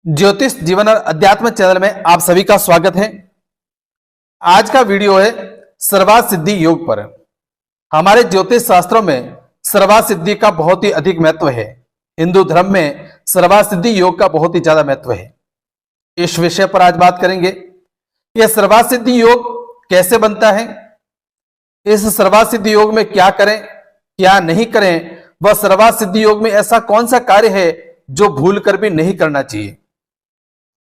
ज्योतिष जीवन और अध्यात्म चैनल में आप सभी का स्वागत है। आज का वीडियो है सर्वार्थ सिद्धि योग पर। हमारे ज्योतिष शास्त्रों में सर्वार्थ सिद्धि का बहुत ही अधिक महत्व है। हिंदू धर्म में सर्वार्थ सिद्धि योग का बहुत ही ज्यादा महत्व है। इस विषय पर आज बात करेंगे कि सर्वार्थ सिद्धि योग कैसे बनता है, इस सर्वार्थ सिद्धि योग में क्या करें क्या नहीं करें, वह सर्वार्थ सिद्धि योग में ऐसा कौन सा कार्य है जो भूल कर भी नहीं करना चाहिए।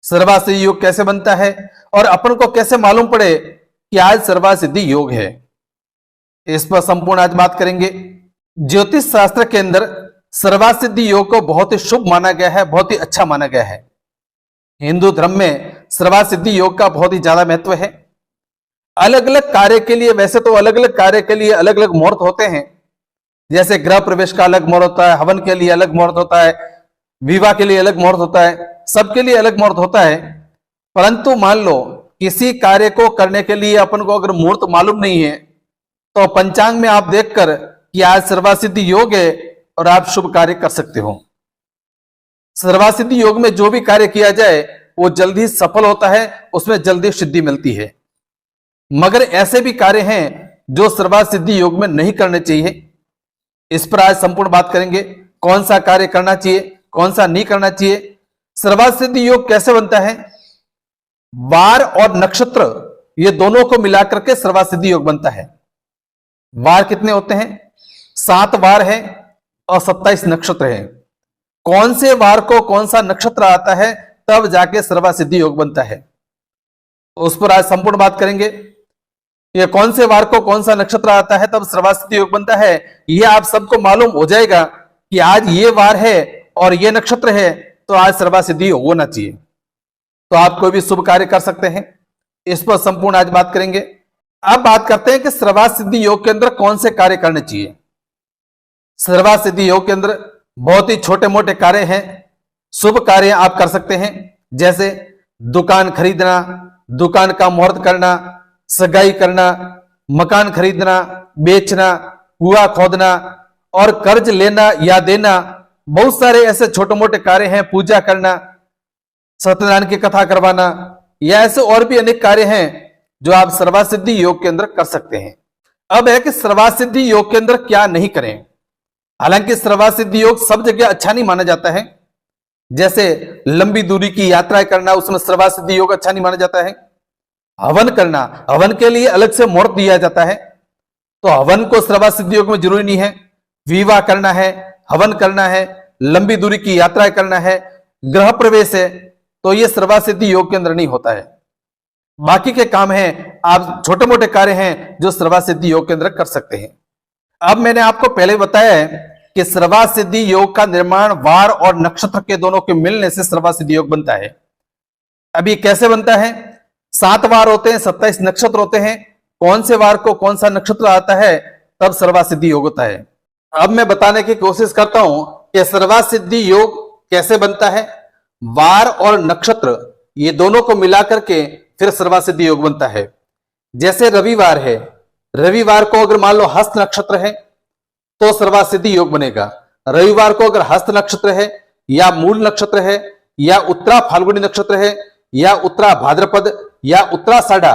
सर्वार्थ सिद्धि योग कैसे बनता है और अपन को कैसे मालूम पड़े कि आज सर्वार्थ सिद्धि योग है, इस पर संपूर्ण आज बात करेंगे। ज्योतिष शास्त्र के अंदर सर्वार्थ सिद्धि योग को बहुत ही शुभ माना गया है, बहुत ही अच्छा माना गया है। हिंदू धर्म में सर्वार्थ सिद्धि योग का बहुत ही ज्यादा महत्व है। अलग अलग कार्य के लिए, वैसे तो अलग अलग कार्य के लिए अलग अलग मुहूर्त होते हैं। जैसे गृह प्रवेश का अलग मुहूर्त होता है, हवन के लिए अलग मुहूर्त होता है, विवाह के लिए अलग मुहूर्त होता है, सबके लिए अलग मुहूर्त होता है। परंतु मान लो किसी कार्य को करने के लिए अपन को अगर मुहूर्त मालूम नहीं है तो पंचांग में आप देखकर कि आज सर्वार्थ सिद्धि योग है और आप शुभ कार्य कर सकते हो। सर्वार्थ सिद्धि योग में जो भी कार्य किया जाए वो जल्दी सफल होता है, उसमें जल्दी सिद्धि मिलती है। मगर ऐसे भी कार्य हैं जो सर्वार्थ सिद्धि योग में नहीं करने चाहिए। इस पर आज संपूर्ण बात करेंगे। कौन सा कार्य करना चाहिए, कौन सा नहीं करना चाहिए, सर्वार्थ सिद्धि योग कैसे बनता है। वार और नक्षत्र ये दोनों को मिलाकर के सर्वार्थ सिद्धि योग बनता है। वार कितने होते हैं? 7 वार है और 27 नक्षत्र है। कौन से वार को कौन सा नक्षत्र आता है तब जाके सर्वार्थ सिद्धि योग बनता है, उस पर आज संपूर्ण बात करेंगे। ये कौन से वार को कौन सा नक्षत्र आता है तब सर्वार्थ सिद्धि योग बनता है, ये आप सबको मालूम हो जाएगा कि आज ये वार है और ये नक्षत्र है तो आज सर्वार्थ सिद्धि योग होना चाहिए, तो आप कोई भी शुभ कार्य कर सकते हैं। इस पर संपूर्ण आज बात करेंगे। अब बात करते हैं कि सर्वार्थ सिद्धि योग के अंदर कौन से कार्य करने चाहिए। सर्वार्थ सिद्धि योग के अंदर बहुत ही छोटे मोटे कार्य हैं, शुभ कार्य आप कर सकते हैं। जैसे दुकान खरीदना, दुकान का मुहूर्त करना, सगाई करना, मकान खरीदना, बेचना, कुआं खोदना और कर्ज लेना या देना। बहुत सारे ऐसे छोटे मोटे कार्य हैं। पूजा करना, सत्यनारायण की कथा करवाना, या ऐसे और भी अनेक कार्य हैं जो आप सर्वार्थ सिद्धि योग के अंदर कर सकते हैं। अब है कि सर्वार्थ सिद्धि योग के अंदर क्या नहीं करें। हालांकि सर्वार्थ सिद्धि योग सब जगह अच्छा नहीं माना जाता है। जैसे लंबी दूरी की यात्राएं करना, उसमें सर्वार्थ सिद्धि योग अच्छा नहीं माना जाता है। हवन करना, हवन के लिए अलग से मुहूर्त दिया जाता है, तो हवन को सर्वार्थ सिद्धि योग में जरूरी नहीं है। विवाह करना है, हवन करना है, लंबी दूरी की यात्रा करना है, गृह प्रवेश है, तो यह सर्वार्थ सिद्धि योग के अंदर नहीं होता है। बाकी के काम हैं, आप छोटे मोटे कार्य हैं जो सर्वार्थ सिद्धि योग के अंदर कर सकते हैं। अब मैंने आपको पहले बताया है कि सर्वार्थ सिद्धि योग का निर्माण वार और नक्षत्र के दोनों के मिलने से सर्वार्थ सिद्धि योग बनता है। अभी कैसे बनता है? 7 वार होते हैं, 27 नक्षत्र होते हैं। कौन से वार को कौन सा नक्षत्र आता है तब सर्वार्थ सिद्धि योग होता है। अब मैं बताने की कोशिश करता हूं कि सर्वार्थ सिद्धि योग कैसे बनता है। वार और नक्षत्र ये दोनों को मिलाकर के फिर सर्वार्थ सिद्धि योग बनता है। जैसे रविवार है, रविवार को अगर मान लो हस्त नक्षत्र है तो सर्वार्थ सिद्धि योग बनेगा। रविवार को अगर हस्त नक्षत्र है या मूल नक्षत्र है या उत्तरा फाल्गुनी नक्षत्र है या उत्तरा भाद्रपद या उत्तराषाढ़ा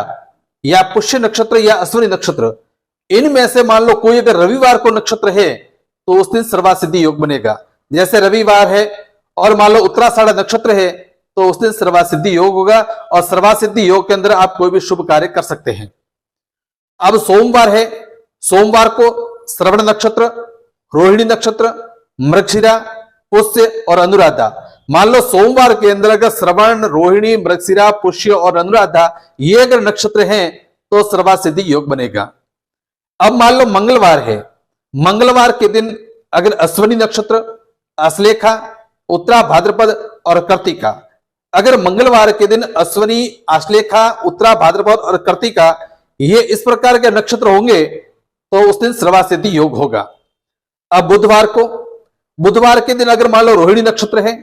या पुष्य नक्षत्र या अश्विनी नक्षत्र, इनमें से मान लो कोई अगर रविवार को नक्षत्र है तो उस दिन सर्वार्थ सिद्धि योग बनेगा। जैसे रविवार है और मान लो उत्तराषाढ़ा नक्षत्र है तो उस दिन सर्वार्थ सिद्धि योग होगा और सर्वार्थ सिद्धि योग के अंदर आप कोई भी शुभ कार्य कर सकते हैं। अब सोमवार है, सोमवार को श्रवण नक्षत्र, रोहिणी नक्षत्र, मृगशिरा, पुष्य और अनुराधा, मान लो सोमवार के अंदर अगर श्रवण, रोहिणी, मृगशिरा, पुष्य और अनुराधा ये अगर नक्षत्र हैं तो सर्वार्थ सिद्धि योग बनेगा। अब मान लो मंगलवार है, मंगलवार के दिन अगर अश्विनी नक्षत्र, अश्लेखा, उत्तरा भाद्रपद और कृत्तिका, अगर मंगलवार के दिन अश्विनी, अश्लेखा, उत्तरा भाद्रपद और कृत्तिका ये इस प्रकार के नक्षत्र होंगे तो उस दिन सर्वार्थ सिद्धि योग होगा। अब बुधवार को, बुधवार के दिन अगर मान लो रोहिणी नक्षत्र है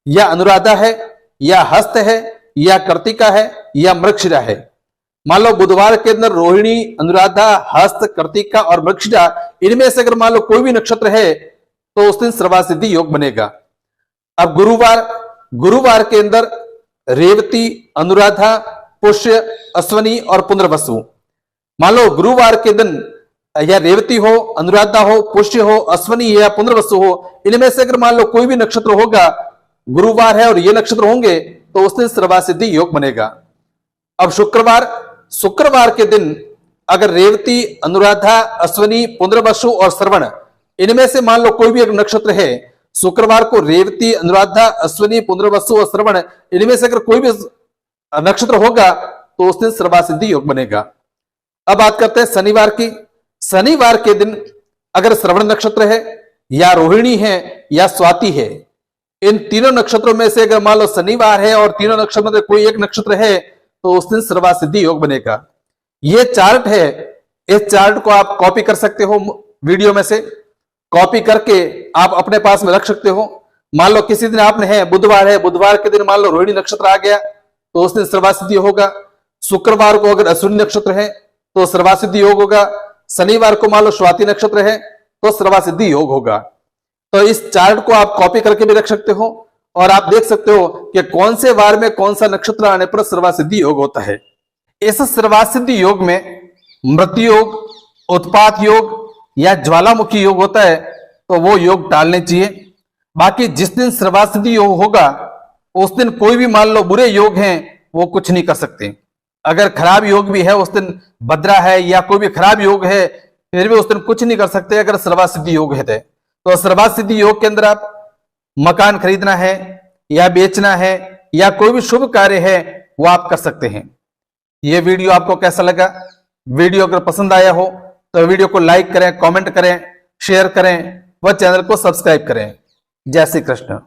या अनुराधा है या हस्त है या कृत्तिका है या मृगशिरा है, मान लो बुधवार के अंदर रोहिणी, अनुराधा, हस्त, कृत्तिका और मृगशिरा इनमें से अगर मान लो कोई भी नक्षत्र है तो उस दिन सर्वार्थ सिद्धि योग बनेगा। अब गुरुवार, गुरुवार के अंदर रेवती, अनुराधा, पुष्य, अश्वनी और पुनर्वसु। मान लो गुरुवार के दिन या रेवती हो, अनुराधा हो, पुष्य हो, अश्वनी या पुनर्वसु हो, इनमें से अगर मान लो कोई भी नक्षत्र होगा, गुरुवार है और ये नक्षत्र होंगे, तो उस दिन सर्वासिद्धि योग बनेगा। अब शुक्रवार के दिन अगर रेवती, अनुराधा, अश्वनी, पुनर्वसु और श्रवण, इनमें से मान लो कोई भी एक नक्षत्र है, शुक्रवार को रेवती, अनुराधा, अश्वनी, पुनर्वसु और श्रवण, इनमें से अगर कोई भी नक्षत्र होगा तो उस दिन सर्वासिद्धि योग बनेगा। अब बात करते हैं शनिवार की। शनिवार के दिन अगर श्रवण नक्षत्र है या रोहिणी है या स्वाति है, इन तीनों नक्षत्रों में से अगर मान लो शनिवार है और तीनों नक्षत्र में कोई एक नक्षत्र है, तो उस दिन सर्वासिद्धि योग बनेगा। ये चार्ट है, इस चार्ट को आप कॉपी कर सकते हो, वीडियो में से कॉपी करके आप अपने पास में रख सकते हो। मान लो किसी दिन आपने है बुधवार बुधवार के दिन मान लो रोहिणी नक्षत्र आ गया, तो उस दिन सर्वासिद्धि होगा। शुक्रवार को अगर अश्विनी नक्षत्र है तो सर्वासिद्धि योग होगा। शनिवार को मान लो स्वाति नक्षत्र है तो सर्वासिद्धि योग होगा। तो इस चार्ट को आप कॉपी करके भी रख सकते हो और आप देख सकते हो कि कौन से वार में कौन सा नक्षत्र आने पर सर्वासिद्धि योग होता है। इस सर्वासिद्धि योग में मृत्यु योग, उत्पात योग या ज्वालामुखी योग होता है, तो वो योग टालने चाहिए। बाकी जिस दिन सर्वासिद्धि योग होगा उस दिन कोई भी मान लो बुरे योग हैं वो कुछ नहीं कर सकते। अगर खराब योग भी है, उस दिन भद्रा है या कोई भी खराब योग है, फिर भी उस दिन कुछ नहीं कर सकते अगर सर्वासिद्धि योग है। तो सर्वासिद्धि योग के अंदर आप मकान खरीदना है या बेचना है या कोई भी शुभ कार्य है वो आप कर सकते हैं। यह वीडियो आपको कैसा लगा? वीडियो अगर पसंद आया हो तो वीडियो को लाइक करें, कमेंट करें, शेयर करें व चैनल को सब्सक्राइब करें। जय श्री कृष्ण।